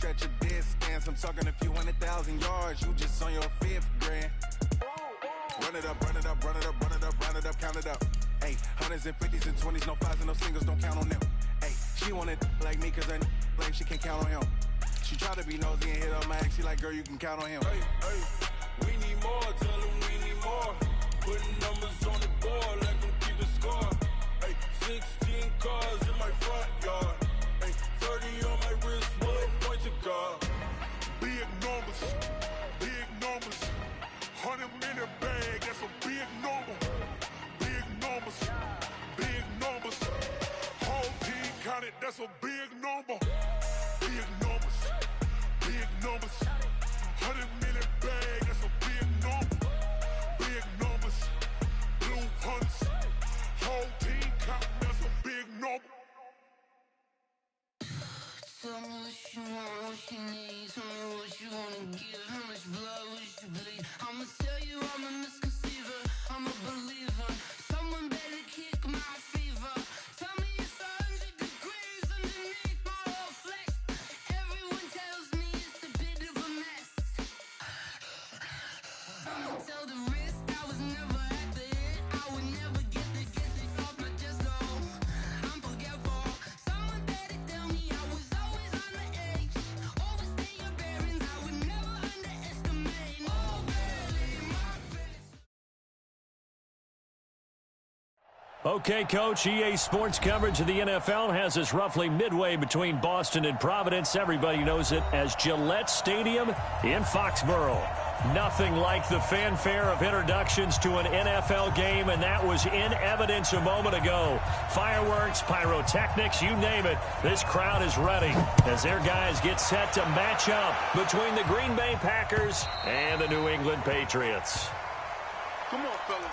at your distance. I'm talking a few 100,000 yards. You just on your 5th grand. Run it up, run it up, run it up, run it up, run it up, count it up. Hey, hundreds and 50s and 20s, no 5s and no singles, don't count on them. Hey, she wanted like me cause her blame, she can't count on him. She try to be nosy and hit up my ex, she like, girl, you can count on him. Hey, hey, we need more, tell them we need more. Putting numbers on the board, let them keep the score. Hey, 16 cars in my front yard. Hey, 30 on my wrist, bullet point to God. Big numbers, big numbers. 100-minute bag, that's a big number. Big numbers, big numbers. Whole team counted, that's a big number. Big numbers, big numbers. 100-minute bag, that's a big number. Big numbers, blue hunts. Whole team counting, that's a big number. Tell me what you want, what you need. Tell me what you wanna give. How much blood would you bleed? I'ma tell you I'm a misconceiver. I'm a believer. Someone better kick my fever. Tell me it's 100 degrees underneath my whole flesh. Everyone tells me it's a bit of a mess. I'ma tell the risk I was never at the end. I would never get this off my chest. Oh, I'm forgetful. Someone better tell me I was always on the edge. Overstay your bearings, I would never underestimate. Oh, barely my best. Okay, Coach, EA Sports coverage of the NFL has us roughly midway between Boston and Providence. Everybody knows it as Gillette Stadium in Foxborough. Nothing like the fanfare of introductions to an NFL game, and that was in evidence a moment ago. Fireworks, pyrotechnics, you name it. This crowd is ready as their guys get set to match up between the Green Bay Packers and the New England Patriots. Come on, fellas.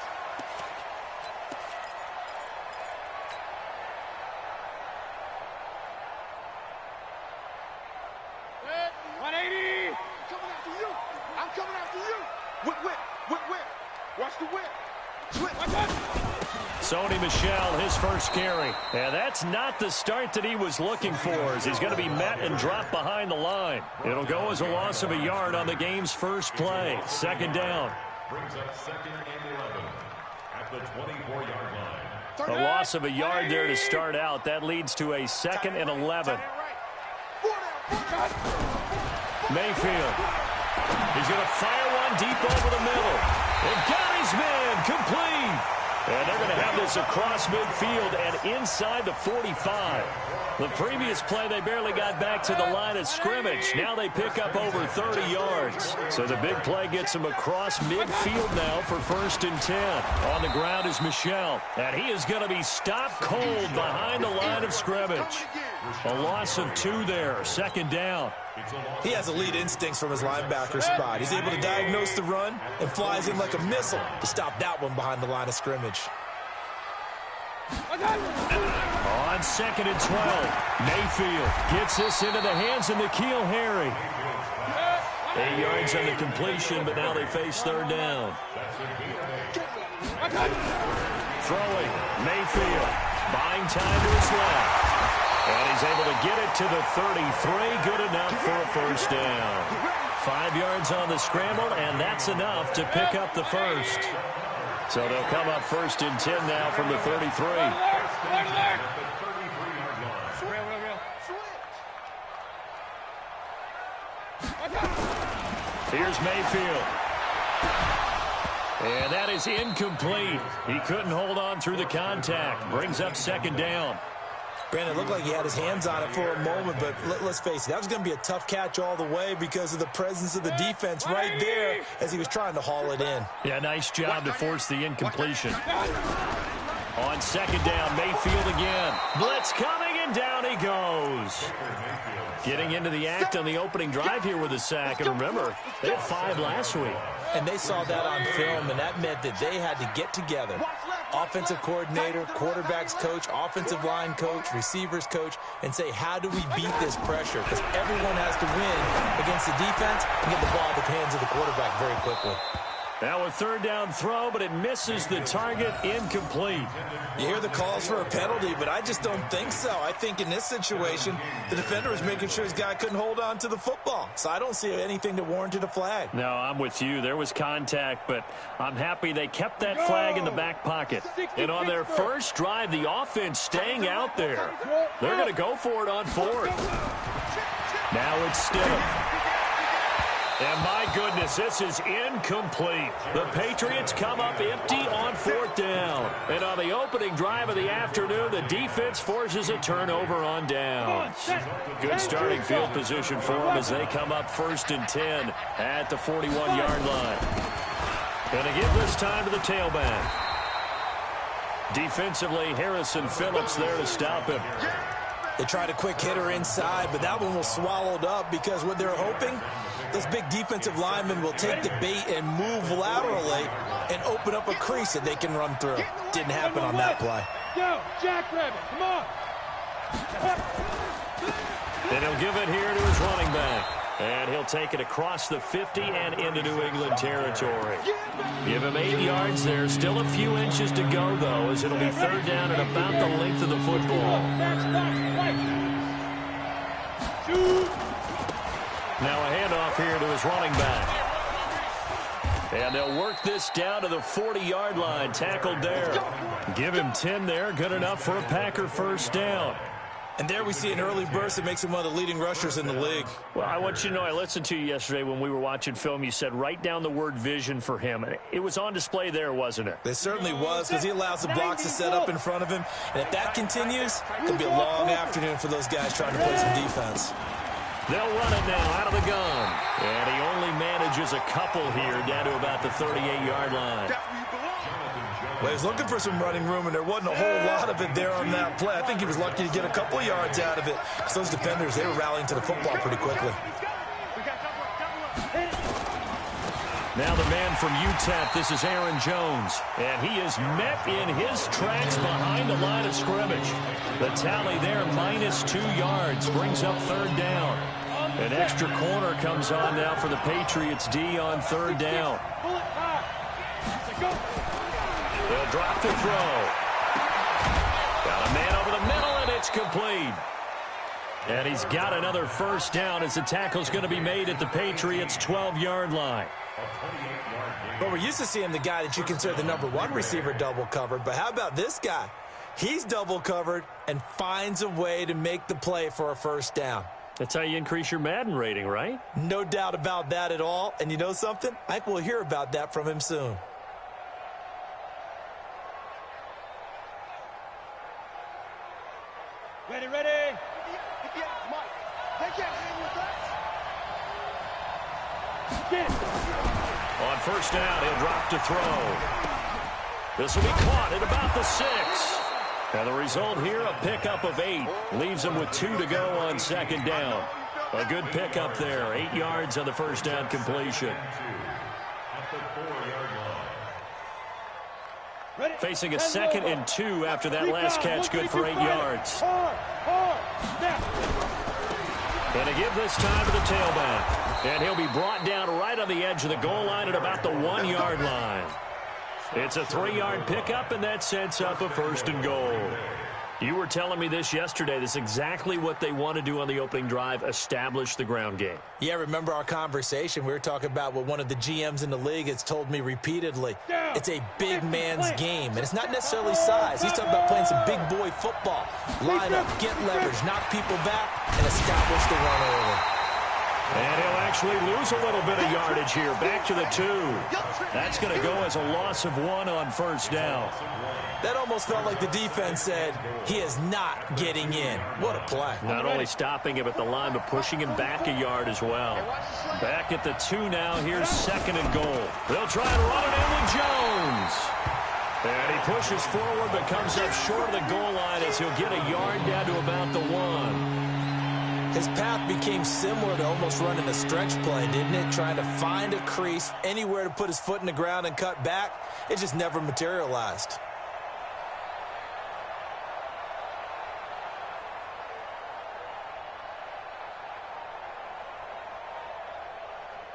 Sony Michel, his first carry. And that's not the start that he was looking for, as he's going to be met and dropped behind the line. It'll go as a loss of a yard on the game's first play. Second down. Brings up 2nd and 11 at the 24-yard line. A loss of a yard there to start out. That leads to a 2nd and 11. Mayfield. He's going to fire one deep over the middle. And got his man complete. And they're going to have this across midfield and inside the 45. The previous play, they barely got back to the line of scrimmage. Now they pick up over 30 yards. So the big play gets them across midfield now for 1st and 10. On the ground is Michel. And he is going to be stopped cold behind the line of scrimmage. A loss of 2 there. 2nd down. He has elite instincts from his linebacker spot. He's able to diagnose the run and flies in like a missile to stop that one behind the line of scrimmage. On 2nd and 12, Mayfield gets this into the hands of N'Keal Harry. 8 yards on the completion, but now they face 3rd down. Throwing, Mayfield, buying time to his left. And he's able to get it to the 33, good enough for a 1st down. 5 yards on the scramble, and that's enough to pick up the first. So they'll come up 1st and 10 now from the 33. Here's Mayfield. And that is incomplete. He couldn't hold on through the contact. Brings up 2nd down. Brandon, it looked like he had his hands on it for a moment, but let's face it, that was going to be a tough catch all the way because of the presence of the defense right there as he was trying to haul it in. Yeah, nice job to force the incompletion. On 2nd down, Mayfield again. Blitz coming, and down he goes. Getting into the act on the opening drive here with a sack. And remember, they had 5 last week. And they saw that on film, and that meant that they had to get together. Offensive coordinator, quarterback's coach, offensive line coach, receivers coach, and say, how do we beat this pressure? Because everyone has to win against the defense and get the ball in the hands of the quarterback very quickly. Now a third down throw, but it misses the target, incomplete. You hear the calls for a penalty, but I just don't think so. I think in this situation, the defender was making sure his guy couldn't hold on to the football. So I don't see anything that warranted a flag. No, I'm with you. There was contact, but I'm happy they kept that flag in the back pocket. And on their first drive, the offense staying out there. They're going to go for it on fourth. Now it's Stidham. And my goodness, this is incomplete. The Patriots come up empty on fourth down. And on the opening drive of the afternoon, the defense forces a turnover on downs. Good starting field position for them as they come up 1st and 10 at the 41-yard line. Going to give this time to the tailback. Defensively, Harrison Phillips there to stop him. They tried a quick hitter inside, but that one was swallowed up because what they're hoping, those big defensive linemen will take the bait and move laterally and open up a crease that they can run through. Didn't happen on that play. Go, Jackrabbit, come on. And he'll give it here to his running back. And he'll take it across the 50 and into New England territory. Give him 8 yards there. Still a few inches to go, though, as it'll be third down at about the length of the football. Now a handoff here to his running back. And they'll work this down to the 40-yard line. Tackled there. Give him 10 there. Good enough for a Packer first down. And there we see an early burst that makes him one of the leading rushers in the league. Well, I want you to know, I listened to you yesterday when we were watching film. You said write down the word vision for him. It was on display there, wasn't it? It certainly was, because he allows the blocks to set up in front of him. And if that continues, it'll be a long afternoon for those guys trying to play some defense. They'll run it now out of the gun. And he only manages a couple here down to about the 38-yard line. Well, he was looking for some running room, and there wasn't a whole lot of it there on that play. I think he was lucky to get a couple yards out of it. So those defenders, they were rallying to the football pretty quickly. Now the man from UTEP, this is Aaron Jones. And he is met in his tracks behind the line of scrimmage. The tally there, -2 yards, brings up third down. An extra corner comes on now for the Patriots D on third down. They'll drop the throw. Got a man over the middle, and it's complete. And he's got another first down as the tackle's going to be made at the Patriots' 12-yard line. But we're used to seeing the guy that you consider the #1 receiver double covered. But how about this guy? He's double covered and finds a way to make the play for a first down. That's how you increase your Madden rating, right? No doubt about that at all. And you know something? I think we'll hear about that from him soon. Ready, ready. Yeah, Mike. They can't hang with us. Get it. On first down, he'll drop to throw. This will be caught at about the 6. And the result here, a pickup of 8. Leaves him with 2 to go on second down. A good pickup there. 8 yards on the first down completion. Facing a 2nd and 2 after that last catch, good for 8 yards. And to give this time to the tailback. And he'll be brought down right on the edge of the goal line at about the 1-yard line. It's a 3-yard pickup, and that sets up a 1st and goal. You were telling me this yesterday. This is exactly what they want to do on the opening drive, establish the ground game. Yeah, remember our conversation? We were talking about what one of the GMs in the league has told me repeatedly. It's a big man's game, and it's not necessarily size. He's talking about playing some big boy football. Line up, get leverage, knock people back, and establish the run early. And he'll actually lose a little bit of yardage here. Back to the 2. That's going to go as a loss of 1 on first down. That almost felt like the defense said, he is not getting in. What a play. Not only stopping him at the line, but pushing him back a yard as well. Back at the 2 now. Here's 2nd and goal. They'll try and run it in with Jones. And he pushes forward, but comes up short of the goal line as he'll get a yard down to about the 1. His path became similar to almost running a stretch play, didn't it? Trying to find a crease, anywhere to put his foot in the ground and cut back. It just never materialized.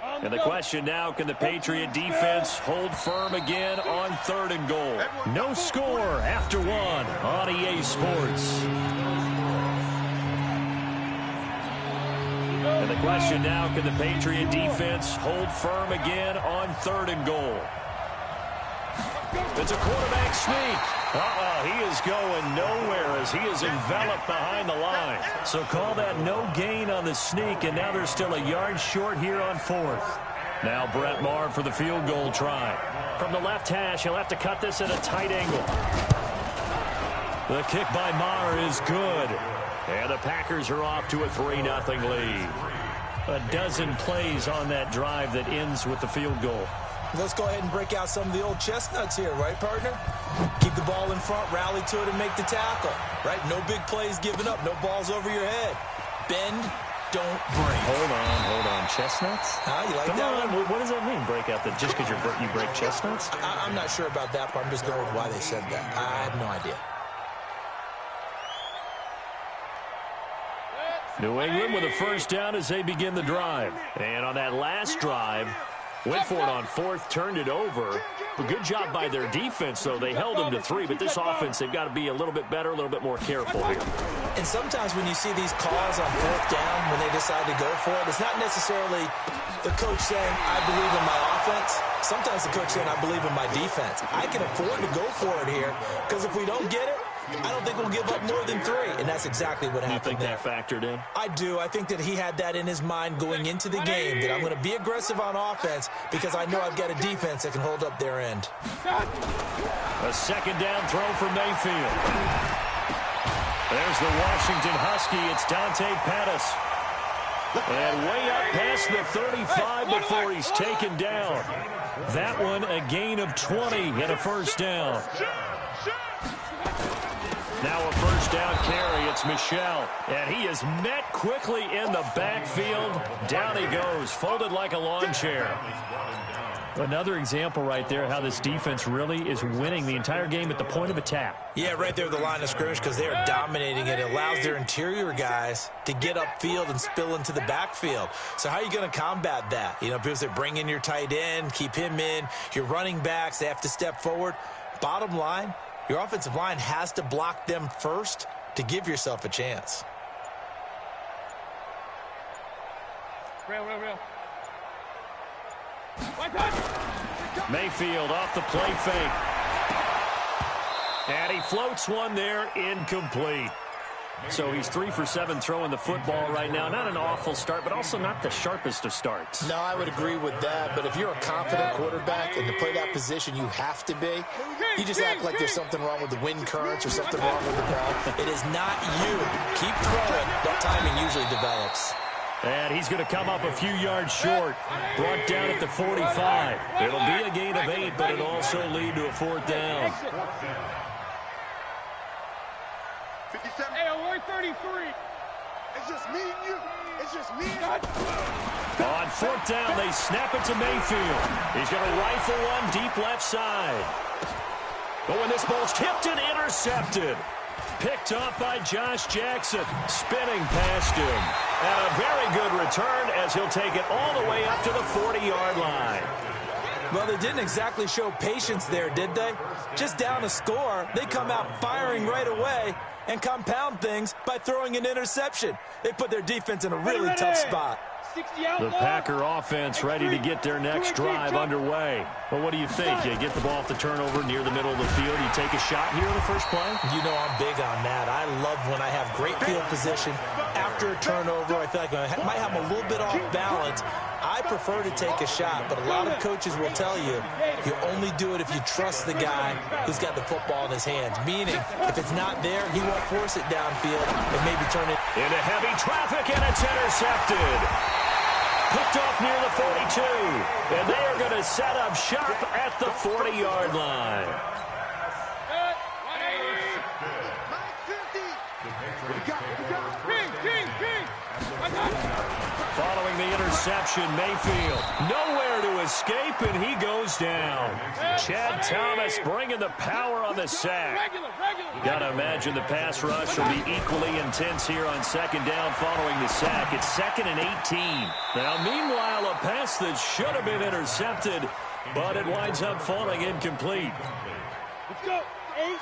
On And the question now, can the Patriot defense hold firm again on 3rd and goal? No score after 1 on EA Sports. And the question now, can the Patriot defense hold firm again on 3rd and goal? It's a quarterback sneak. He is going nowhere as he is enveloped behind the line. So call that no gain on the sneak, and now they're still a yard short here on 4th. Now Brett Maher for the field goal try. From the left hash, he'll have to cut this at a tight angle. The kick by Maher is good. And the Packers are off to a 3-0 lead. A dozen plays on that drive that ends with the field goal. Let's go ahead and break out some of the old chestnuts here, right, partner? Keep the ball in front, rally to it, and make the tackle, right? No big plays given up, no balls over your head. Bend, don't break. Hold on. Chestnuts? You like Come that on. one? What does that mean, break out? Just because you break chestnuts? I'm not sure about that, but I'm just going with why they said that. I have no idea. New England with a first down as they begin the drive. And on that last drive, went for it on 4th, turned it over. A good job by their defense, though. They held them to 3, but this offense, they've got to be a little bit better, a little bit more careful here. And sometimes when you see these calls on 4th down, when they decide to go for it, it's not necessarily the coach saying, I believe in my offense. Sometimes the coach saying, I believe in my defense. I can afford to go for it here, because if we don't get it, I don't think we'll give up more than 3, and that's exactly what happened there. You think that factored in? I do. I think that he had that in his mind going into the game, that I'm going to be aggressive on offense because I know I've got a defense that can hold up their end. A second down throw for Mayfield. There's the Washington Husky. It's Dante Pettis. And way up past the 35 before he's taken down. That one a gain of 20 and a first down. Now a first down carry. It's Michel. And he is met quickly in the backfield. Down he goes, folded like a lawn chair. Another example right there how this defense really is winning the entire game at the point of attack. Yeah, right there at the line of scrimmage because they are dominating it. It allows their interior guys to get upfield and spill into the backfield. So how are you going to combat that? You know, people say bring in your tight end, keep him in. Your running backs, they have to step forward. Bottom line, your offensive line has to block them first to give yourself a chance. Real. Mayfield off the play fake. And he floats one there, incomplete. So he's 3 for 7 throwing the football right now. Not an awful start, but also not the sharpest of starts. No, I would agree with that. But if you're a confident quarterback and to play that position you have to be, you just act like there's something wrong with the wind currents or something wrong with the ball. It is not you. Keep throwing. That timing usually develops. And he's going to come up a few yards short. Brought down at the 45. It'll be a gain of 8, but it'll also lead to a 4th down. 57. Hey, we're 33. It's just me and you. It's just me and you. On 4th down, they snap it to Mayfield. He's going to rifle one deep left side. But when this ball's tipped and intercepted. Picked up by Josh Jackson. Spinning past him. And a very good return as he'll take it all the way up to the 40-yard line. Well, they didn't exactly show patience there, did they? Just down a score, they come out firing right away and compound things by throwing an interception. They put their defense in a really tough spot. The Packer offense ready to get their next drive underway. Well, what do you think? You get the ball off the turnover near the middle of the field. You take a shot here in the first play? You know I'm big on that. I love when I have great field position. After a turnover, I feel like I might have a little bit off balance. I prefer to take a shot, but a lot of coaches will tell you you only do it if you trust the guy who's got the football in his hands. Meaning, if it's not there, he won't force it downfield and maybe turn it into heavy traffic, and it's intercepted. Picked off near the 42, and they are going to set up shop at the 40-yard line. Following the interception, Mayfield nowhere to escape, and he goes down. Chad Thomas bringing the power on the sack. Got to imagine the pass rush will be equally intense here on second down following the sack. It's 2nd and 18. Now, meanwhile, a pass that should have been intercepted, but it winds up falling incomplete. Let's go.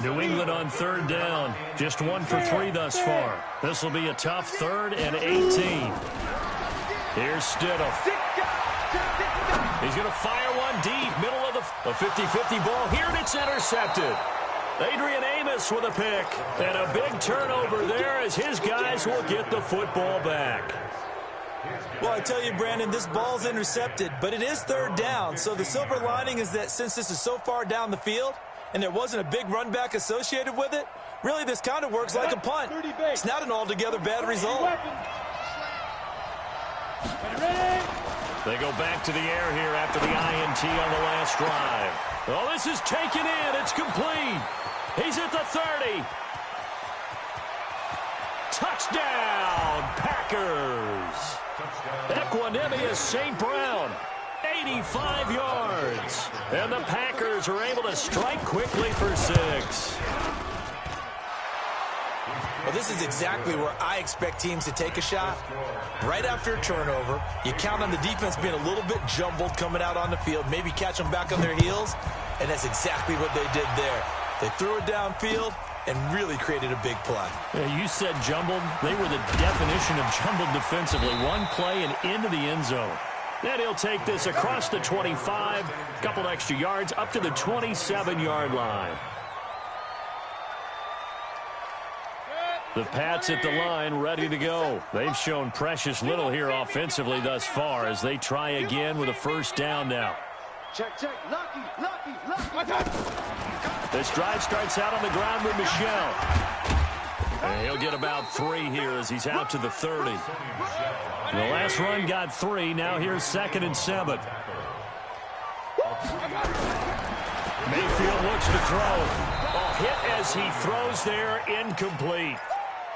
New England on 3rd down. Just 1 for 3 thus far. This will be a tough 3rd and 18. Here's Stidham. He's going to fire one deep, middle of the 50-50 ball here, and it's intercepted. Adrian Amos with a pick, and a big turnover there as his guys will get the football back. Well, I tell you, Brandon, this ball's intercepted, but it is 3rd down, so the silver lining is that since this is so far down the field and there wasn't a big run back associated with it, really this kind of works like a punt. It's not an altogether bad result. They go back to the air here after the INT on the last drive. Oh, this is taken in. It's complete. He's at the 30. Touchdown, Packers. Equanimous St. Brown, 85 yards. And the Packers are able to strike quickly for 6. Well, this is exactly where I expect teams to take a shot. Right after a turnover, you count on the defense being a little bit jumbled coming out on the field, maybe catch them back on their heels, and that's exactly what they did there. They threw it downfield and really created a big play. Yeah, you said jumbled. They were the definition of jumbled defensively. One play and into the end zone. Then he'll take this across the 25, a couple extra yards, up to the 27-yard line. The Pats at the line, ready to go. They've shown precious little here offensively thus far as they try again with a 1st down now. Check. Lucky. This drive starts out on the ground with Michel. And he'll get about 3 here as he's out to the 30. The last run got 3. Now here's 2nd and 7. Mayfield looks to throw. A hit as he throws there, incomplete.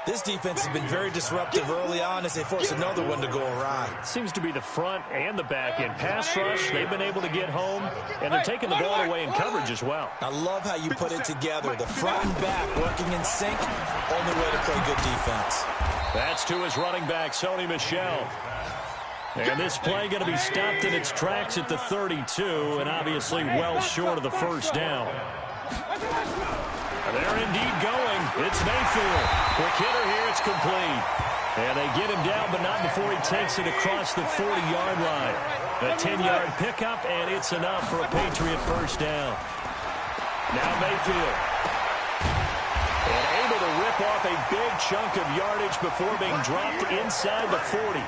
This defense has been very disruptive early on as they force another one to go awry. Seems to be the front and the back end. Pass rush, they've been able to get home, and they're taking the ball away in coverage as well. I love how you put it together. The front and back working in sync, only way to play good defense. That's to his running back, Sony Michel. And this play going to be stopped in its tracks at the 32, and obviously well short of the 1st down. They're indeed going. It's Mayfield. Quick hitter here. It's complete. And they get him down, but not before he takes it across the 40-yard line. A 10-yard pickup, and it's enough for a Patriot 1st down. Now Mayfield. And able to rip off a big chunk of yardage before being dropped inside the 40.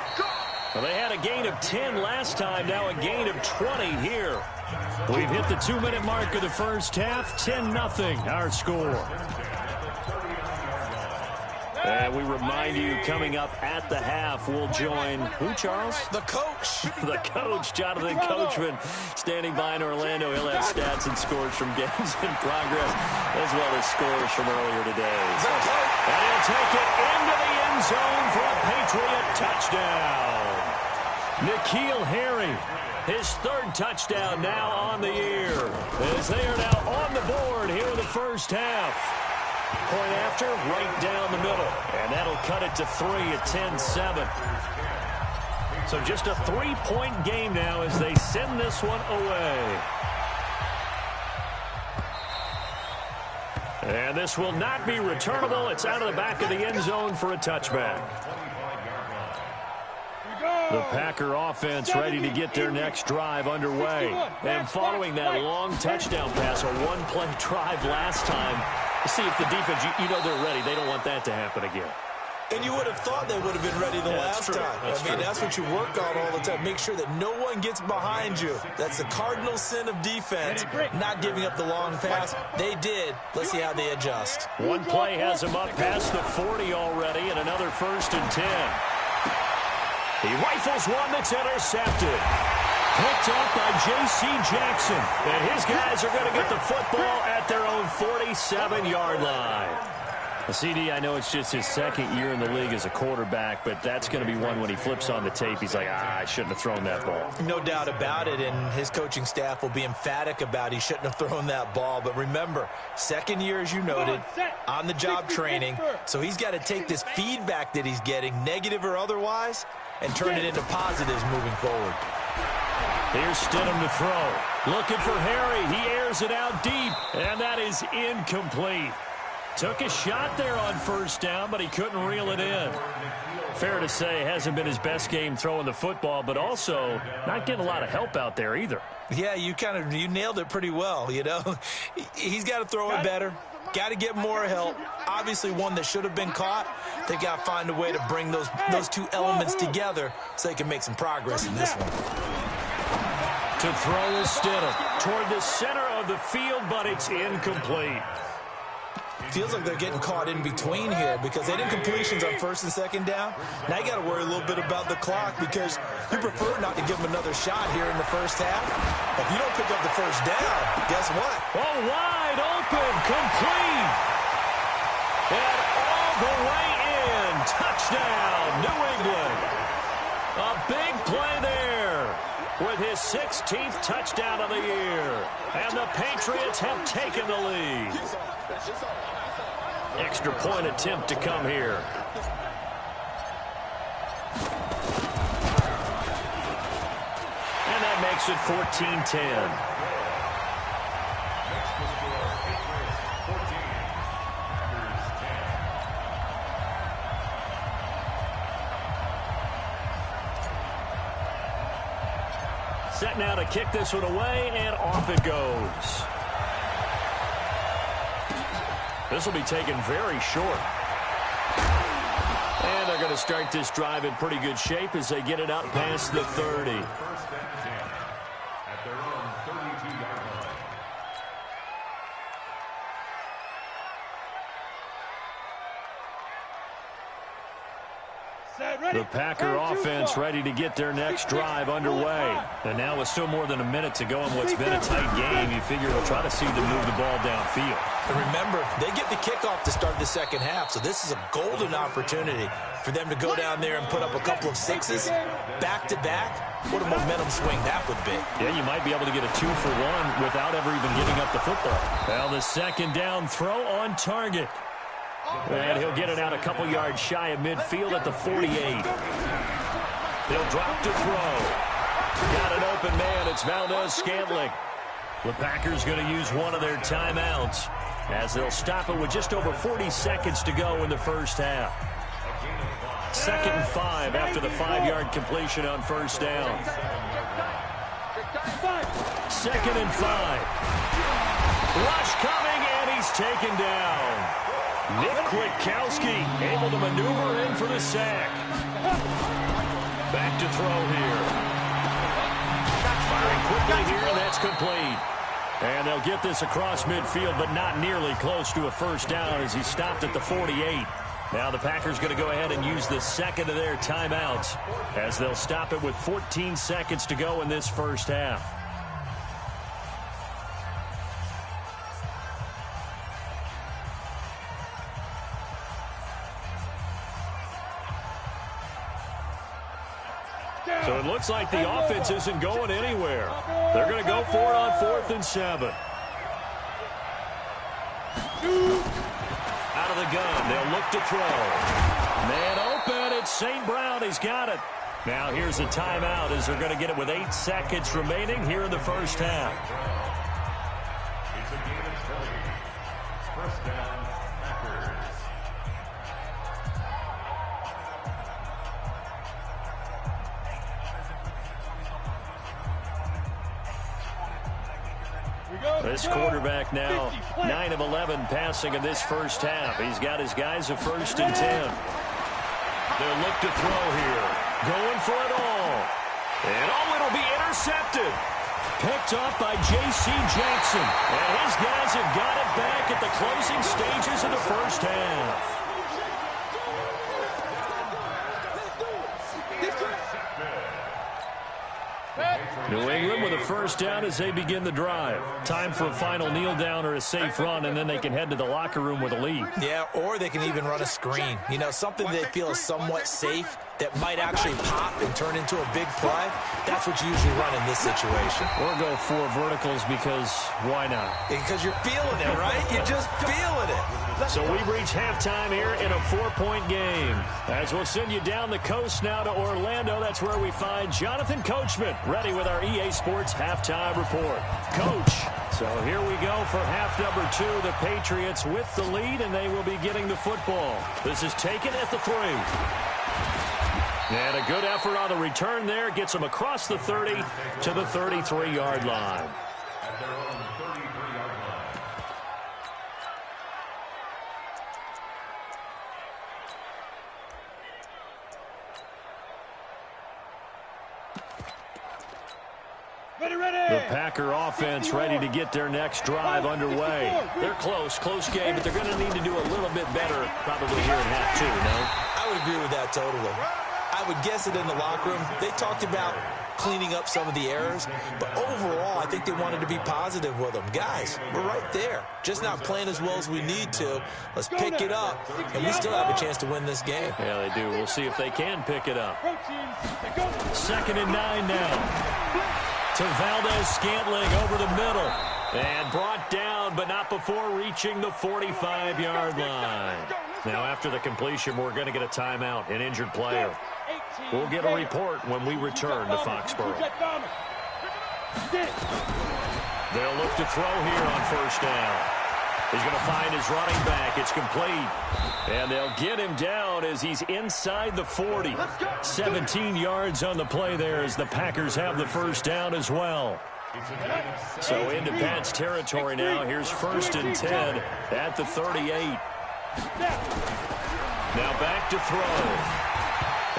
Well, they had a gain of 10 last time, now a gain of 20 here. We've hit the 2-minute mark of the 1st half, 10-0 our score. And we remind you, coming up at the half, we'll join, who, Charles? The coach. The coach, Jonathan Coachman, standing by in Orlando. He'll have stats and scores from games in progress, as well as scores from earlier today. And he'll take it into the end zone for a Patriot touchdown. N'Keal Harry, his 3rd touchdown now on the year, as they are now on the board here in the 1st half. Point after, right down the middle, and that'll cut it to 3 at 10-7. So just a 3-point game now as they send this one away. And this will not be returnable. It's out of the back of the end zone for a touchback. The Packer offense ready to get their next drive underway. And following that long touchdown pass, a 1-play drive last time, to see if the defense, you know they're ready. They don't want that to happen again. And you would have thought they would have been ready the last time. That's what you work on all the time. Make sure that no one gets behind you. That's the cardinal sin of defense, not giving up the long pass. They did. Let's see how they adjust. One play has them up past the 40 already, and another 1st and 10. He rifles one that's intercepted. Picked up by J.C. Jackson. And his guys are going to get the football at their own 47-yard line. CD, I know it's just his second year in the league as a quarterback, but that's going to be one when he flips on the tape, he's like, I shouldn't have thrown that ball. No doubt about it, and his coaching staff will be emphatic about he shouldn't have thrown that ball. But remember, second year, as you noted, on-the-job training, so he's got to take this feedback that he's getting, negative or otherwise, and turn it into positives moving forward. Here's Stidham to throw. Looking for Harry. He airs it out deep, and that is incomplete. Took a shot there on first down, but he couldn't reel it in. Fair to say, hasn't been his best game throwing the football, but also not getting a lot of help out there either. Yeah, you nailed it pretty well, you know. He's got to throw it better. Got to get more help. Obviously one that should have been caught. They got to find a way to bring those two elements together so they can make some progress in this one. To throw is Stidham toward the center of the field, but it's incomplete. Feels like they're getting caught in between here because they did completions on first and second down. Now you got to worry a little bit about the clock because you prefer not to give them another shot here in the first half. If you don't pick up the first down, guess what? Oh, wide open, complete. And all the way in. Touchdown, New England. A big play there with his 16th touchdown of the year. And the Patriots have taken the lead. Extra point attempt to come here. And that makes it 14-10. Set now to kick this one away, and off it goes. This will be taken very short. And they're going to start this drive in pretty good shape as they get it out past the 30. At their own 32-yard line. The Packer offense ready to get their next drive underway. And now with still more than a minute to go in what's been a tight game, you figure we'll try to see them move the ball downfield. And remember, they get the kickoff to start the second half, so this is a golden opportunity for them to go down there and put up a couple of sixes back-to-back. What a momentum swing that would be. Yeah, you might be able to get a 2-for-1 without ever even giving up the football. Well, the second down throw on target. And he'll get it out a couple yards shy of midfield at the 48. He'll drop to throw. Got an open man. It's Valdez-Scantling. The Packers going to use one of their timeouts as they'll stop it with just over 40 seconds to go in the first half. 2nd and 5 after the 5-yard completion on first down. 2nd and 5. Rush coming, and he's taken down. Nick Kwiatkowski able to maneuver in for the sack. Back to throw here. Firing quickly here, and that's complete. And they'll get this across midfield, but not nearly close to a first down as he stopped at the 48. Now the Packers going to go ahead and use the second of their timeouts as they'll stop it with 14 seconds to go in this first half. So it looks like the offense isn't going anywhere. They're going to go for it on 4th and 7. Out of the gun, they'll look to throw. Man open, it's St. Brown, he's got it. Now here's a timeout as they're going to get it with 8 seconds remaining here in the first half. It's a game of 20. First down, Packers. This quarterback now 9 of 11 passing in this first half. He's got his guys at 1st and 10. They'll look to throw here. Going for it all. And it'll be intercepted. Picked up by J.C. Jackson. And his guys have got it back at the closing stages of the first half. New England with a first down as they begin the drive. Time for a final kneel down or a safe run, and then they can head to the locker room with a lead. Yeah, or they can even run a screen. You know, something they feel is somewhat safe that might actually pop and turn into a big play. That's what you usually run in this situation. Or go 4 verticals because why not? Because you're feeling it, right? You're just feeling it. So we reach halftime here in a 4-point game. As we'll send you down the coast now to Orlando, that's where we find Jonathan Coachman, ready with our EA Sports halftime report. Coach, so here we go for half number 2. The Patriots with the lead, and they will be getting the football. This is taken at the 3. And a good effort on the return there. Gets them across the 30 to the 33-yard line. At their own 33-yard line. The Packer offense ready to get their next drive underway. They're close game, but they're going to need to do a little bit better probably here in half 2, no? I would agree with that totally. I would guess it in the locker room. They talked about cleaning up some of the errors, but overall, I think they wanted to be positive with them. Guys, we're right there. Just not playing as well as we need to. Let's pick it up, and we still have a chance to win this game. Yeah, they do. We'll see if they can pick it up. 2nd and 9 now. To Valdez-Scantling over the middle. And brought down, but not before reaching the 45-yard line. Now, after the completion, we're going to get a timeout, an injured player. We'll get a report when we return to Foxborough. They'll look to throw here on first down. He's going to find his running back. It's complete. And they'll get him down as he's inside the 40. 17 yards on the play there as the Packers have the first down as well. So into Pat's territory now. Here's 1st and 10 at the 38. Now back to throw.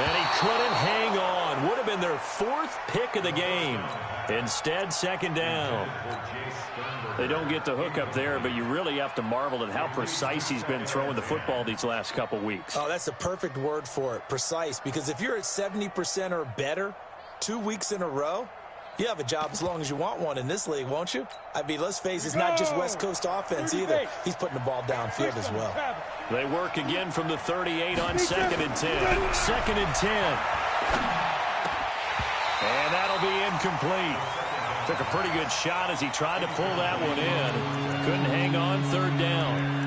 And he couldn't hang on. Would have been their 4th pick of the game. Instead, 2nd down. They don't get the hook up there, but you really have to marvel at how precise he's been throwing the football these last couple weeks. Oh, that's a perfect word for it, precise, because if you're at 70% or better 2 weeks in a row, you have a job as long as you want one in this league, won't you? I mean, let's face it, it's not just West Coast offense either. He's putting the ball downfield as well. They work again from the 38 on 2nd and 10. 2nd and 10. And that'll be incomplete. Took a pretty good shot as he tried to pull that one in. Couldn't hang on 3rd down.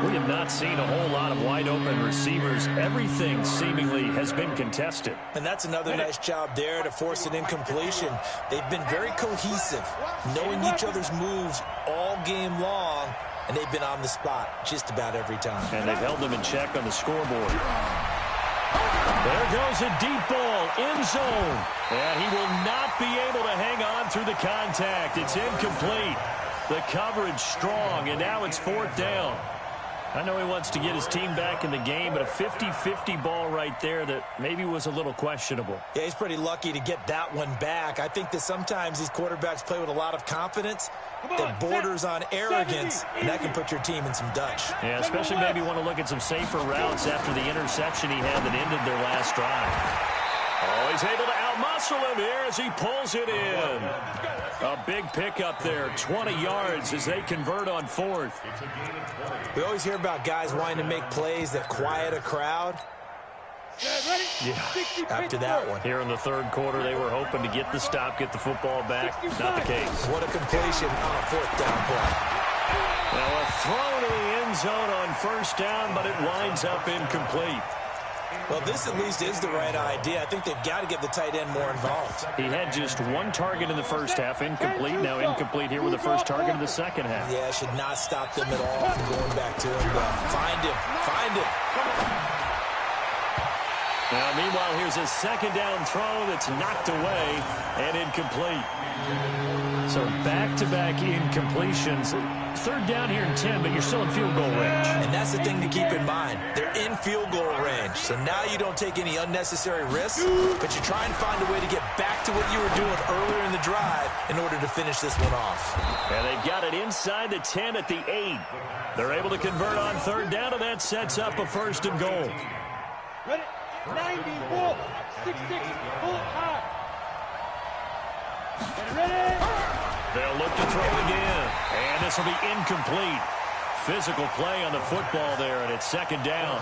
We have not seen a whole lot of wide-open receivers. Everything seemingly has been contested. And that's another nice job there to force an incompletion. They've been very cohesive, knowing each other's moves all game long, and they've been on the spot just about every time. And they've held them in check on the scoreboard. There goes a deep ball, end zone. And he will not be able to hang on through the contact. It's incomplete. The coverage strong, and now it's 4th down. I know he wants to get his team back in the game, but a 50-50 ball right there that maybe was a little questionable. Yeah, he's pretty lucky to get that one back. I think that sometimes these quarterbacks play with a lot of confidence that borders on arrogance, and that can put your team in some Dutch. Yeah, especially maybe want to look at some safer routes after the interception he had that ended their last drive. Oh, he's able to outmuscle him here as he pulls it in. A big pickup there, 20 yards as they convert on 4th. We always hear about guys wanting to make plays that quiet a crowd. Yeah. After that one. Here in the 3rd quarter, they were hoping to get the stop, get the football back. Not the case. What a completion on a 4th down play. Now a throw to the end zone on 1st down, but it winds up incomplete. Well, this at least is the right idea. I think they've got to get the tight end more involved. He had just 1 target in the first half, incomplete. Now incomplete here with the first target of the second half. Yeah, should not stop them at all from going back to him. Find him. Find him. Now, meanwhile, here's a 2nd down throw that's knocked away and incomplete. So back-to-back incompletions. 3rd down here and 10, but you're still in field goal range. And that's the thing to keep in mind. They're in field goal range. So now you don't take any unnecessary risks, but you try and find a way to get back to what you were doing earlier in the drive in order to finish this one off. And they've got it inside the 10 at the 8. They're able to convert on 3rd down, and that sets up a 1st and goal. Ready? 90, bull, 6-6, bullet high. They'll look to throw again. And this will be incomplete. Physical play on the football there, and it's second down.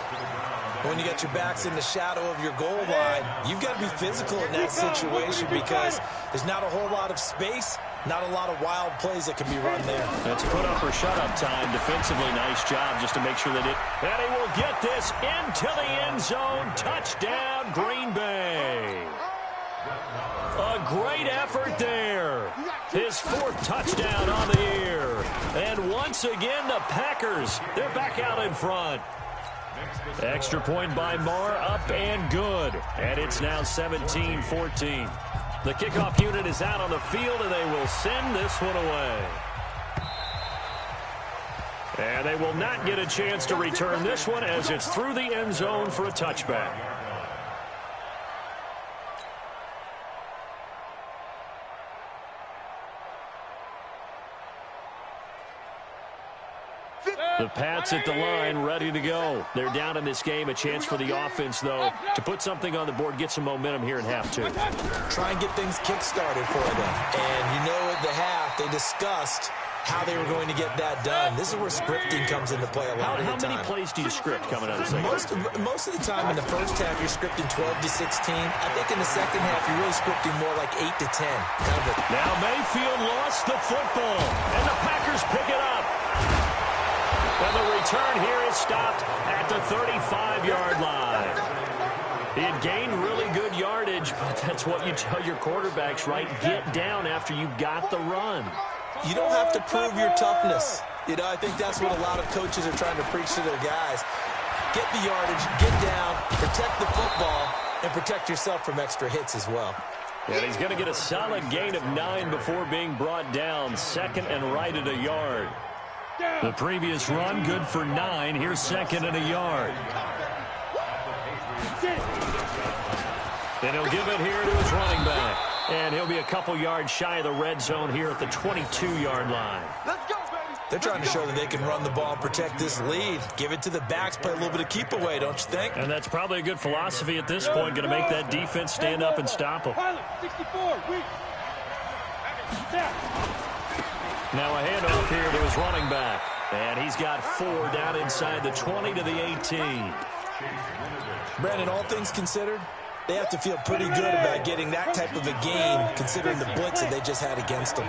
When you got your backs in the shadow of your goal line, you've got to be physical in that situation because there's not a whole lot of space, not a lot of wild plays that can be run there. That's put up or shut up time. Defensively, nice job just to make sure that and he will get this into the end zone. Touchdown, Green Bay. A great effort there. His fourth touchdown on the year. And once again, the Packers, they're back out in front. Extra point by Marr, up and good. And it's now 17-14. The kickoff unit is out on the field, and they will send this one away. And they will not get a chance to return this one as it's through the end zone for a touchback. The Pats at the line, ready to go. They're down in this game. A chance for the offense, though, to put something on the board, get some momentum here in half two. Try and get things kick-started for them. And you know at the half, they discussed how they were going to get that done. This is where scripting comes into play a lot of the time. How many plays do you script coming out of the second? Most of the time in the first half, you're scripting 12 to 16. I think in the second half, you're really scripting more like 8 to 10. Now Mayfield lost the football, and the Packers pick it up. And the return here is stopped at the 35-yard line. He had gained really good yardage, but that's what you tell your quarterbacks, right? Get down after you got the run. You don't have to prove your toughness. You know, I think that's what a lot of coaches are trying to preach to their guys. Get the yardage, get down, protect the football, and protect yourself from extra hits as well. And he's going to get a solid gain of 9 before being brought down. Second and right at a yard. The previous run, good for 9. Here's second and a yard. And he'll give it here to his running back. And he'll be a couple yards shy of the red zone here at the 22-yard line. Let's go, baby. They're trying to show that they can run the ball and protect this lead. Give it to the backs, play a little bit of keep away, don't you think? And that's probably a good philosophy at this point, going to make that defense stand up and stop them. 64, weak. Now a handoff here to his running back. And he's got 4 down inside the 20 to the 18. Brandon, all things considered, they have to feel pretty good about getting that type of a game, considering the blitz that they just had against them.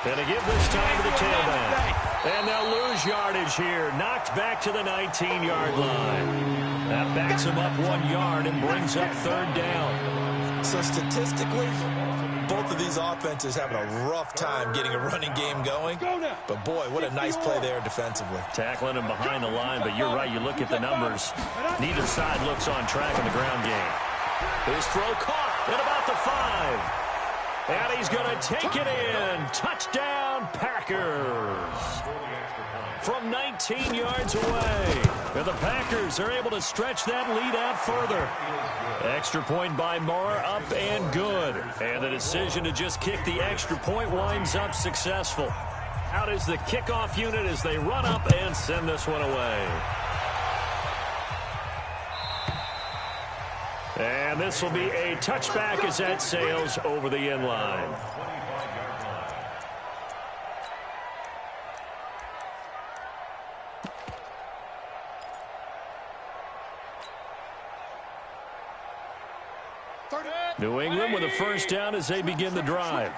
And to give this time to the tailback. And they'll lose yardage here. Knocked back to the 19-yard line. That backs him up 1 yard and brings up third down. So statistically, both of these offenses having a rough time getting a running game going. But, boy, what a nice play there defensively. Tackling him behind the line, but you're right. You look at the numbers. Neither side looks on track in the ground game. His throw caught at about the 5. And he's going to take it in. Touchdown, Packers. From 19 yards away. And the Packers are able to stretch that lead out further. Extra point by Marr, up and good. And the decision to just kick the extra point winds up successful. Out is the kickoff unit as they run up and send this one away. And this will be a touchback as that sails over the end line. New England with a first down as they begin the drive.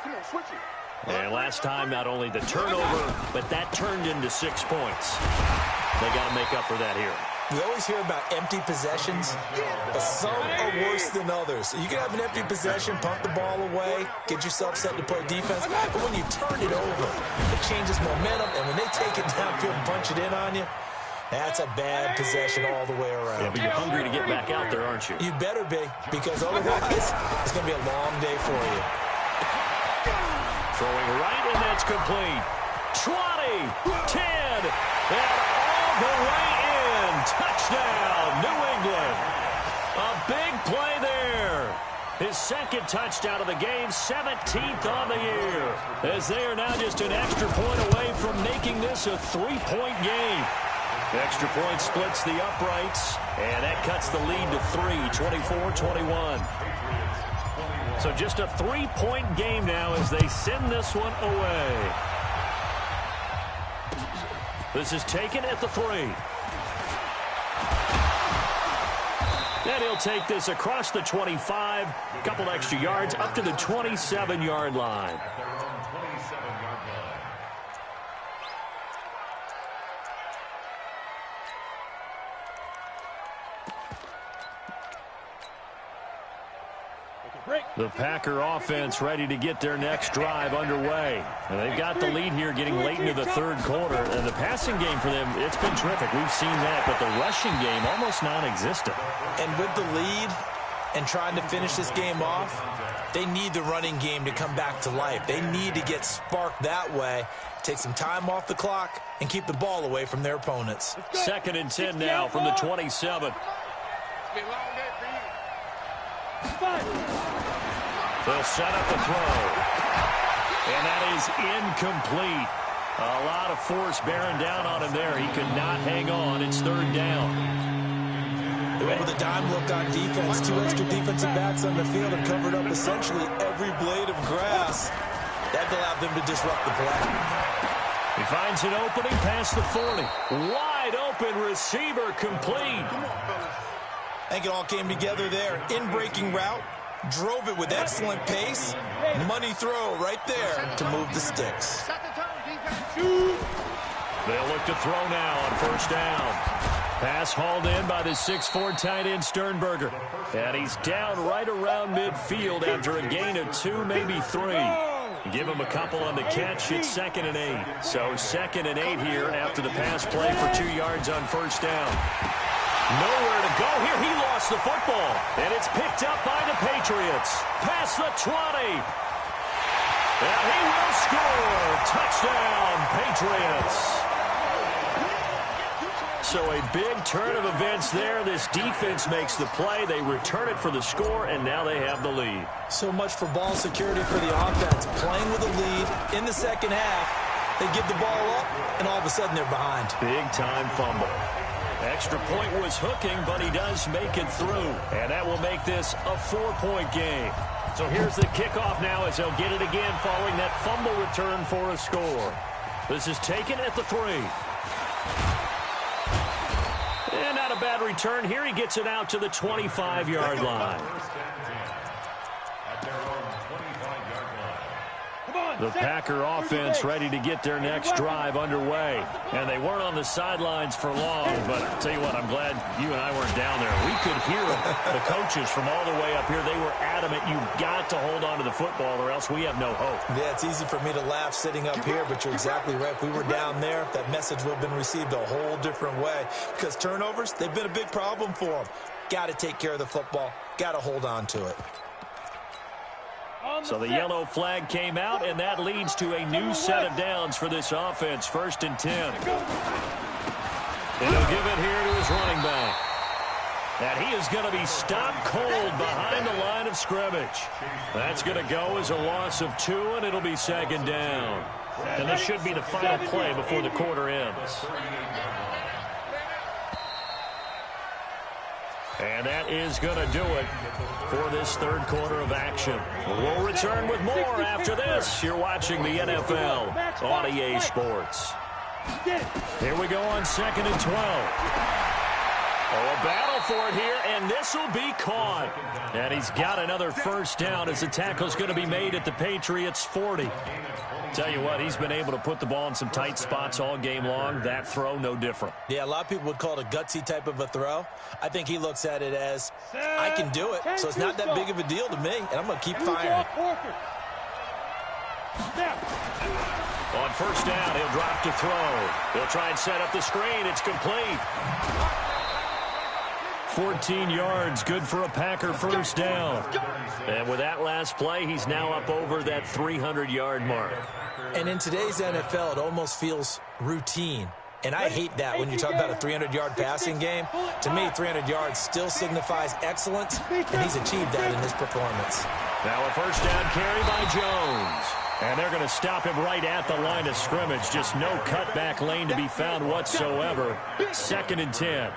And last time, not only the turnover, but that turned into 6 points. They got to make up for that here. We always hear about empty possessions, but some are worse than others. You can have an empty possession, punt the ball away, get yourself set to play defense, but when you turn it over, it changes momentum, and when they take it downfield and punch it in on you, that's a bad possession all the way around. Yeah, but you're hungry to get back out there, aren't you? You better be, because otherwise, it's going to be a long day for you. Throwing right, and that's complete. 20, 10, and all the way in. Touchdown, New England. A big play there. His second touchdown of the game, 17th on the year. As they are now just an extra point away from making this a 3-point game. Extra point splits the uprights, and that cuts the lead to 3, 24-21. So just a 3-point game now as they send this one away. This is taken at the 3. And he'll take this across the 25, a couple extra yards up to the 27-yard line. The Packer offense ready to get their next drive underway. And they've got the lead here getting late into the third quarter. And the passing game for them, it's been terrific. We've seen that. But the rushing game, almost non-existent. And with the lead and trying to finish this game off, they need the running game to come back to life. They need to get sparked that way, take some time off the clock, and keep the ball away from their opponents. 2nd and 10 now from the 27. They'll set up the throw. And that is incomplete. A lot of force bearing down on him there. He could not hang on. It's 3rd down. They went with a dime look on defense. 2 extra defensive backs on the field and covered up essentially every blade of grass. That allowed them to disrupt the play. He finds an opening past the 40. Wide open receiver complete. I think it all came together there. In-breaking route. Drove it with excellent pace. Money throw right there to move the sticks. They'll look to throw now on 1st down. Pass hauled in by the 6'4" tight end Sternberger. And he's down right around midfield after a gain of 2, maybe 3. Give him a couple on the catch. It's 2nd and 8. So 2nd and 8 here after the pass play for 2 yards on 1st down. Nowhere to go here. He lost the football. And it's picked up by the Patriots. Past the 20. And he will score. Touchdown, Patriots. So a big turn of events there. This defense makes the play. They return it for the score, and now they have the lead. So much for ball security for the offense. Playing with a lead in the second half. They give the ball up, and all of a sudden they're behind. Big-time fumble. Extra point was hooking, but he does make it through. And that will make this a 4-point game. So here's the kickoff now as they'll get it again following that fumble return for a score. This is taken at the 3. And not a bad return here. He gets it out to the 25-yard line. The Packer offense ready to get their next drive underway. And they weren't on the sidelines for long, but I'll tell you what, I'm glad you and I weren't down there. We could hear the coaches from all the way up here. They were adamant, you've got to hold on to the football or else we have no hope. Yeah, it's easy for me to laugh sitting up here, but you're exactly right. If we were down there, that message would have been received a whole different way. Because turnovers, they've been a big problem for them. Got to take care of the football. Got to hold on to it. So the yellow flag came out, and that leads to a new set of downs for this offense. 1st and 10. And he'll give it here to his running back. And he is going to be stopped cold behind the line of scrimmage. That's going to go as a loss of 2, and it'll be 2nd down. And this should be the final play before the quarter ends. And that is going to do it for this third quarter of action. We'll return with more after this. You're watching the NFL on EA Sports. Here we go on 2nd and 12. Oh, a battle for it here, and this will be caught. And he's got another 1st down as the tackle's going to be made at the Patriots' 40. Tell you what, he's been able to put the ball in some tight spots all game long. That throw, no different. Yeah, a lot of people would call it a gutsy type of a throw. I think he looks at it as, I can do it, so it's not that big of a deal to me, and I'm going to keep firing. On 1st down, he'll drop to throw. He'll try and set up the screen. It's complete. 14 yards, good for a Packer 1st down. And with that last play, he's now up over that 300-yard mark. And in today's NFL, it almost feels routine. And I hate that when you talk about a 300-yard passing game. To me, 300 yards still signifies excellence, and he's achieved that in his performance. Now a 1st down carry by Jones. And they're going to stop him right at the line of scrimmage. Just no cutback lane to be found whatsoever. 2nd and 10.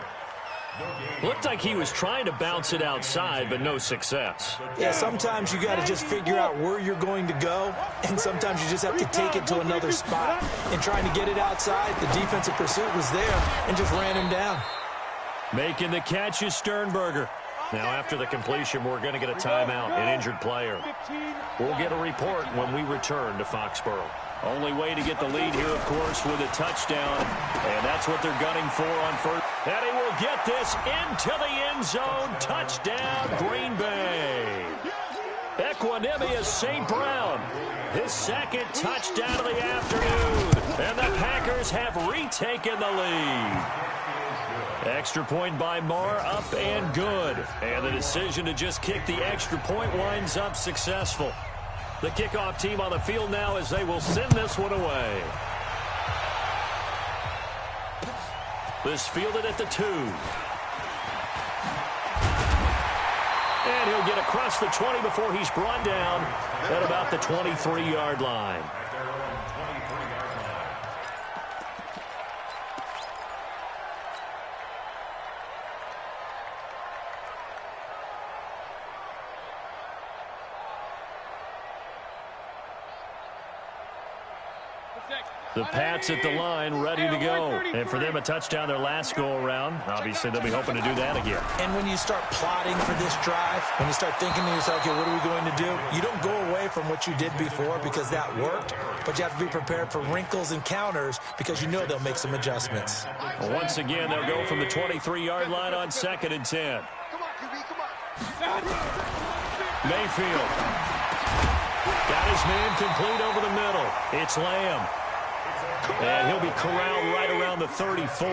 Looked like he was trying to bounce it outside, but no success. Yeah, sometimes you got to just figure out where you're going to go, and sometimes you just have to take it to another spot. And trying to get it outside, the defensive pursuit was there and just ran him down. Making the catch is Sternberger. Now, after the completion, we're going to get a timeout, an injured player. We'll get a report when we return to Foxborough. Only way to get the lead here, of course, with a touchdown. And that's what they're gunning for on first. And he will get this into the end zone. Touchdown, Green Bay. Equanimous St. Brown. His second touchdown of the afternoon. And the Packers have retaken the lead. Extra point by Marr, up and good. And the decision to just kick the extra point winds up successful. The kickoff team on the field now as they will send this one away. This fielded at the 2. And he'll get across the 20 before he's brought down at about the 23-yard line. The Pats at the line, ready to go. And for them, a touchdown their last go-around. Obviously, they'll be hoping to do that again. And when you start plotting for this drive, when you start thinking to yourself, okay, what are we going to do? You don't go away from what you did before because that worked, but you have to be prepared for wrinkles and counters because you know they'll make some adjustments. Well, once again, they'll go from the 23-yard line on 2nd and 10. Mayfield. Got his man complete over the middle. It's Lamb. And he'll be corralled right around the 34.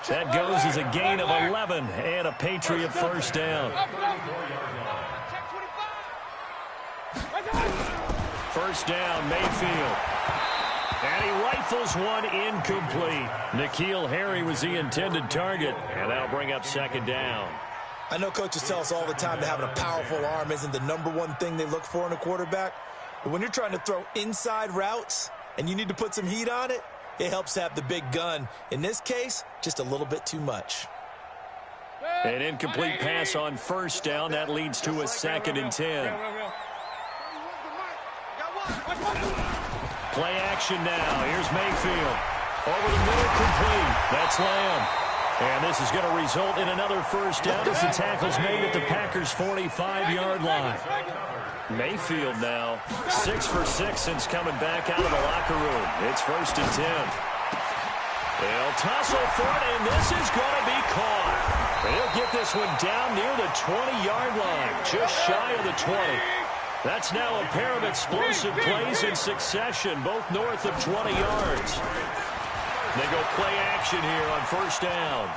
That goes as a gain of 11 and a Patriot first down. First down, Mayfield. And he rifles one incomplete. N'Keal Harry was the intended target, and that'll bring up 2nd down. I know coaches tell us all the time that having a powerful arm isn't the #1 thing they look for in a quarterback. But when you're trying to throw inside routes and you need to put some heat on it, it helps to have the big gun. In this case, just a little bit too much. An incomplete pass on first down. That leads to a 2nd and 10. Play action now. Here's Mayfield. Over the middle, complete. That's Lamb. And this is going to result in another first down as the tackle's made at the Packers' 45-yard line. Mayfield now 6 for 6 since coming back out of the locker room. It's 1st and 10. They'll tussle for it, and this is going to be caught. They'll get this one down near the 20-yard line, just shy of the 20. That's now a pair of explosive plays in succession, both north of 20 yards. They go play action here on first down.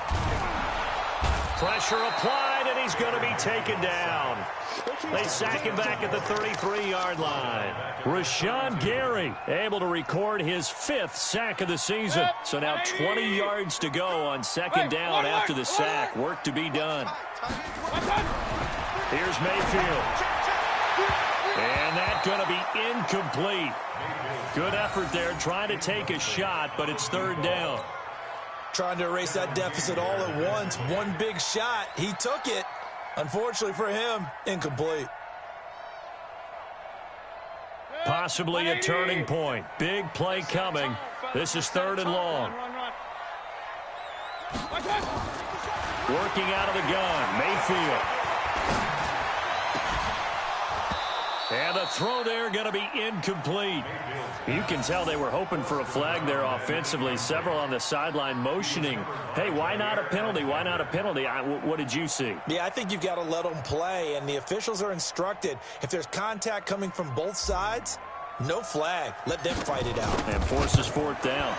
Pressure applied, and he's going to be taken down. They sack him back at the 33-yard line. Rashawn Gary able to record his 5th sack of the season. So now 20 yards to go on 2nd down after the sack. Work to be done. Here's Mayfield. And that's going to be incomplete. Good effort there, trying to take a shot, but it's 3rd down. Trying to erase that deficit all at once. One big shot. He took it. Unfortunately for him, incomplete. Possibly a turning point. Big play coming. This is 3rd and long. Working out of the gun, Mayfield. And the throw there going to be incomplete. You can tell they were hoping for a flag there offensively. Several on the sideline motioning. Hey, why not a penalty? Why not a penalty? What did you see? Yeah, I think you've got to let them play, and the officials are instructed. If there's contact coming from both sides, no flag. Let them fight it out. And forces 4th down.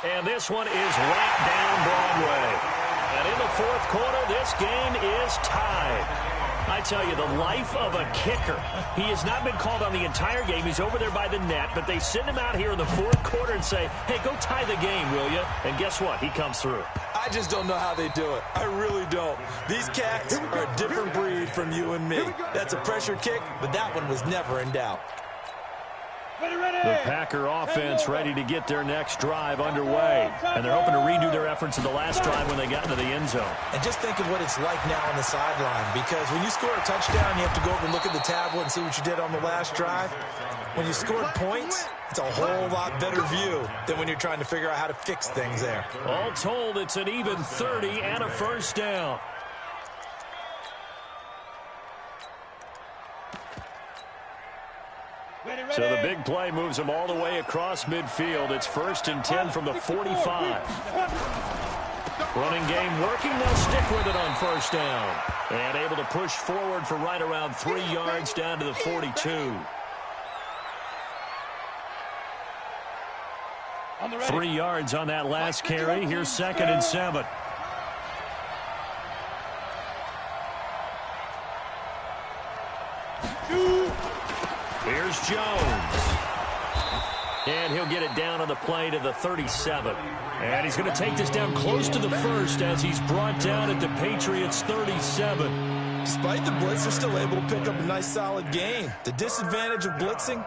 And this one is right down Broadway. And in the 4th quarter, this game is tied. I tell you, the life of a kicker. He has not been called on the entire game. He's over there by the net, but they send him out here in the 4th quarter and say, hey, go tie the game, will you? And guess what? He comes through. I just don't know how they do it. I really don't. These cats are a different breed from you and me. That's a pressure kick, but that one was never in doubt. The Packer offense ready to get their next drive underway. And they're hoping to redo their efforts in the last drive when they got into the end zone. And just think of what it's like now on the sideline, because when you score a touchdown, you have to go over and look at the tablet and see what you did on the last drive. When you scored points, it's a whole lot better view than when you're trying to figure out how to fix things there. All told, it's an even 30 and a first down. So the big play moves them all the way across midfield. It's 1st and 10 from the 45. Running game working. They'll stick with it on 1st down. And able to push forward for right around 3 yards down to the 42. 3 yards on that last carry. Here's 2nd and 7. Here's Jones. And he'll get it down on the play to the 37. And he's going to take this down close to the 1st as he's brought down at the Patriots' 37. Despite the blitz, they're still able to pick up a nice solid gain. The disadvantage of blitzing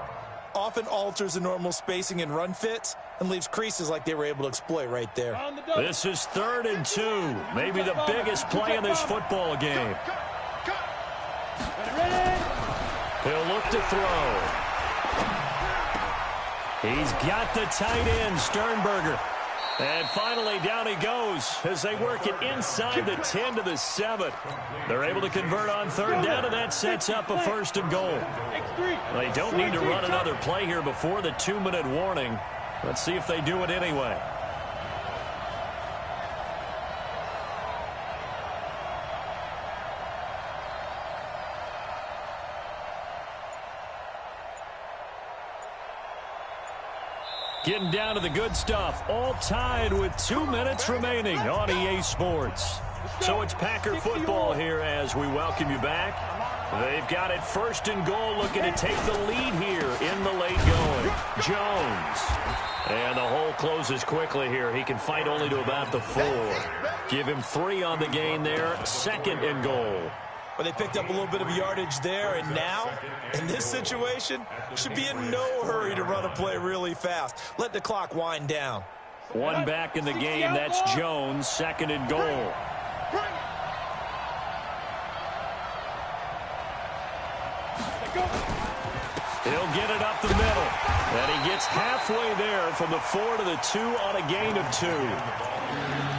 often alters the normal spacing and run fits and leaves creases like they were able to exploit right there. This is 3rd and 2. Maybe the biggest play in this football game. He'll look to throw. He's got the tight end, Sternberger. And finally, down he goes as they work it inside the 10 to the 7. They're able to convert on 3rd down, and that sets up a 1st and goal. They don't need to run another play here before the 2-minute warning. Let's see if they do it anyway. Getting down to the good stuff, all tied with 2 minutes remaining on EA Sports. So it's Packer football here as we welcome you back. They've got it 1st and goal, looking to take the lead here in the late going. Jones. And the hole closes quickly here. He can fight only to about the 4. Give him 3 on the gain there, 2nd and goal. But they picked up a little bit of yardage there, and now, in this situation, should be in no hurry to run a play really fast. Let the clock wind down. 1 back in the game. That's Jones, 2nd and goal. He'll get it up the middle. And he gets halfway there from the 4 to the 2 on a gain of 2.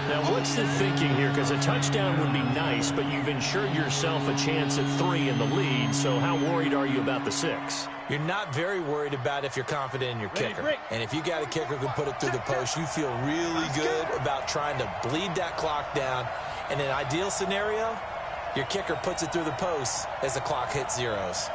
Now, what's the thinking here? Because a touchdown would be nice, but you've ensured yourself a chance at 3 in the lead. So how worried are you about the 6? You're not very worried about if you're confident in your kicker. And if you got a kicker who can put it through the post, you feel really good about trying to bleed that clock down. In an ideal scenario, your kicker puts it through the post as the clock hits zeros.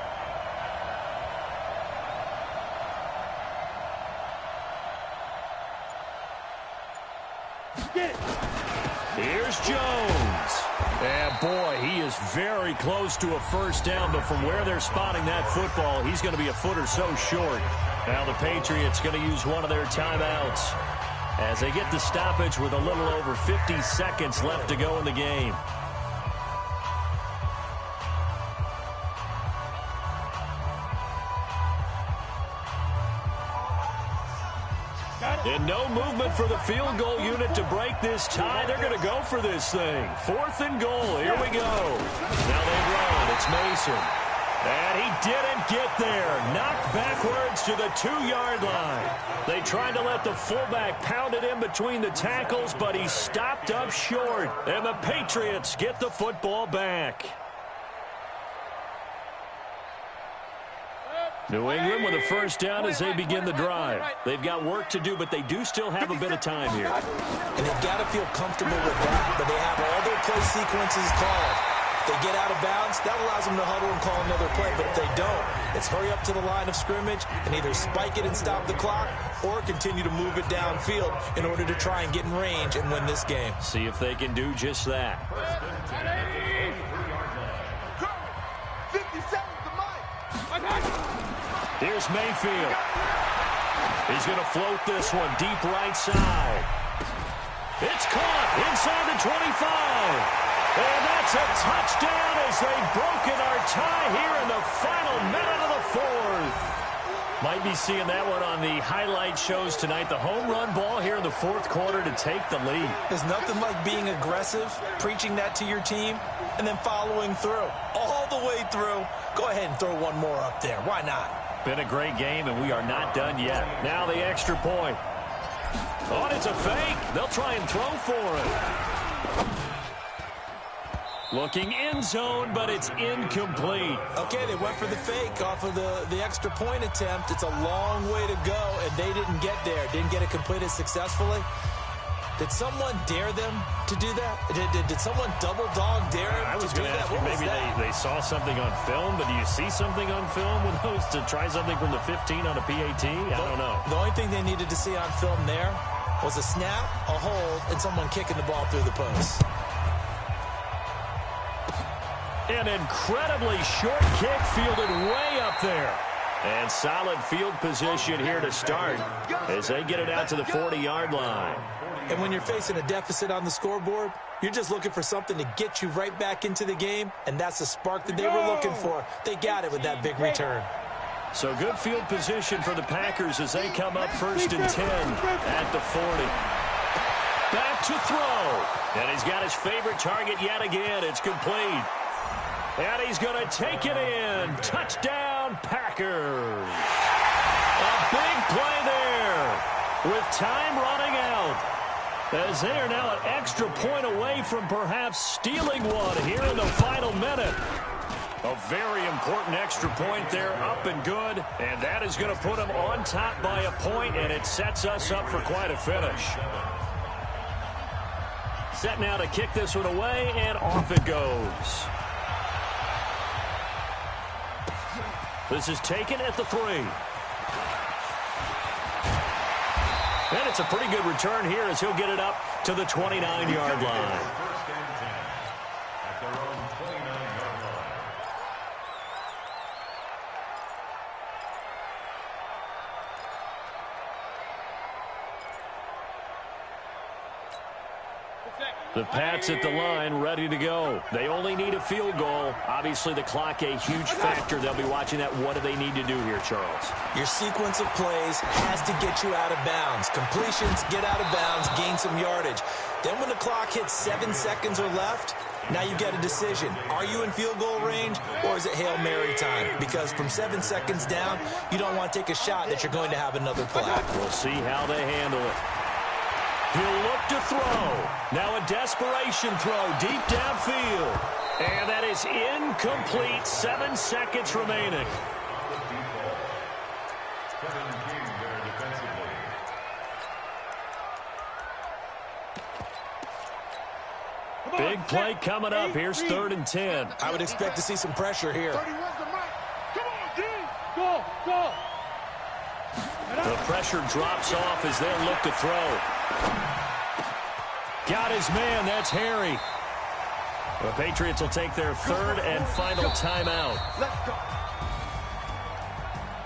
Here's Jones. And boy, he is very close to a 1st down, but from where they're spotting that football, he's going to be a foot or so short. Now the Patriots going to use one of their timeouts as they get the stoppage with a little over 50 seconds left to go in the game. And no movement for the field goal unit to break this tie. They're going to go for this thing. 4th and goal. Here we go. Now they run. It's Mason. And he didn't get there. Knocked backwards to the 2-yard line. They tried to let the fullback pound it in between the tackles, but he stopped up short. And the Patriots get the football back. New England with a 1st down as they begin the drive. They've got work to do, but they do still have a bit of time here. And they've got to feel comfortable with that, but they have all their play sequences called. If they get out of bounds, that allows them to huddle and call another play, but if they don't, it's hurry up to the line of scrimmage and either spike it and stop the clock or continue to move it downfield in order to try and get in range and win this game. See if they can do just that. 57's the mic. Here's Mayfield. He's going to float this one deep right side. It's caught inside the 25. And that's a touchdown as they've broken our tie here in the final minute of the 4th. Might be seeing that one on the highlight shows tonight. The home run ball here in the fourth quarter to take the lead. There's nothing like being aggressive, preaching that to your team, and then following through. All the way through. Go ahead and throw one more up there. Why not? Been a great game, and we are not done yet. Now the extra point. Oh, and it's a fake. They'll try and throw for it. Looking end zone, but it's incomplete. Okay, they went for the fake off of the extra point attempt. It's a long way to go, and they didn't get there. Didn't get it completed successfully. Did someone dare them to do that? Did someone double dog dare them I was going to ask you, maybe they saw something on film, but do you see something on film with those to try something from the 15 on a PAT? I don't know. The only thing they needed to see on film there was a snap, a hold, and someone kicking the ball through the post. An incredibly short kick fielded way up there. And solid field position here to start as they get it out to the 40-yard line. And when you're facing a deficit on the scoreboard, you're just looking for something to get you right back into the game, and that's the spark that they were looking for. They got it with that big return. So good field position for the Packers as they come up 1st and 10 at the 40. Back to throw. And he's got his favorite target yet again. It's complete. And he's going to take it in. Touchdown, Packers. A big play there with time running out, as they are now an extra point away from perhaps stealing one here in the final minute. A very important extra point there, up and good. And that is going to put them on top by a point, and it sets us up for quite a finish. Set now to kick this one away, and off it goes. This is taken at the 3. And it's a pretty good return here as he'll get it up to the 29-yard line. First and 10 at their own 29-yard line. The Pats at the line, ready to go. They only need a field goal. Obviously, the clock a huge factor. They'll be watching that. What do they need to do here, Charles? Your sequence of plays has to get you out of bounds. Completions, get out of bounds, gain some yardage. Then when the clock hits 7 seconds or left, now you get a decision. Are you in field goal range, or is it Hail Mary time? Because from 7 seconds down, you don't want to take a shot that you're going to have another play. We'll see how they handle it. He'll look to throw. Now a desperation throw deep downfield. And that is incomplete. 7 seconds remaining. Big play coming up. Here's 3rd and 10. I would expect to see some pressure here. The pressure drops off as they look to throw. Got his man. That's Harry. The Patriots will take their 3rd and final timeout.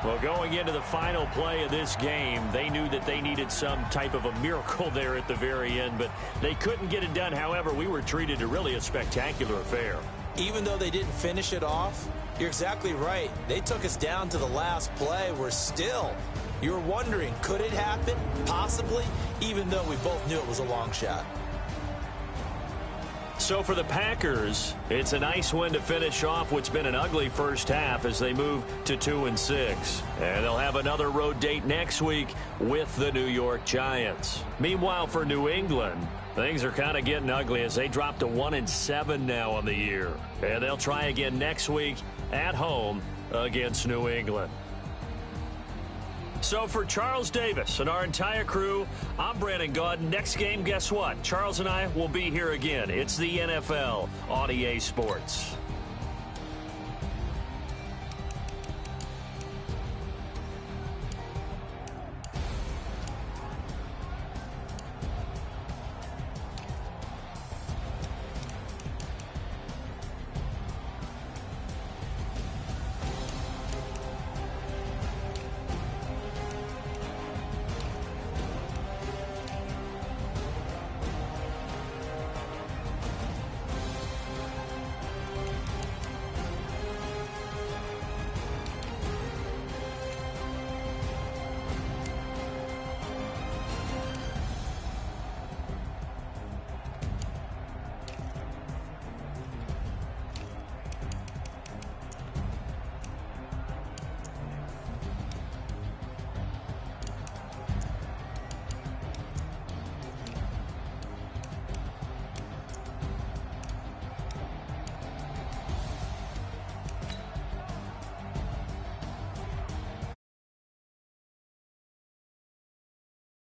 Well, going into the final play of this game, they knew that they needed some type of a miracle there at the very end, but they couldn't get it done. However, we were treated to really a spectacular affair. Even though they didn't finish it off, you're exactly right. They took us down to the last play. We're still, you're wondering, could it happen? Possibly, even though we both knew it was a long shot. So for the Packers, it's a nice win to finish off what's been an ugly first half as they move to 2-6. And they'll have another road date next week with the New York Giants. Meanwhile, for New England, things are kind of getting ugly as they drop to 1-7 now on the year. And they'll try again next week at home against New England. So for Charles Davis and our entire crew, I'm Brandon Gaudin. Next game, guess what? Charles and I will be here again. It's the NFL on EA Sports.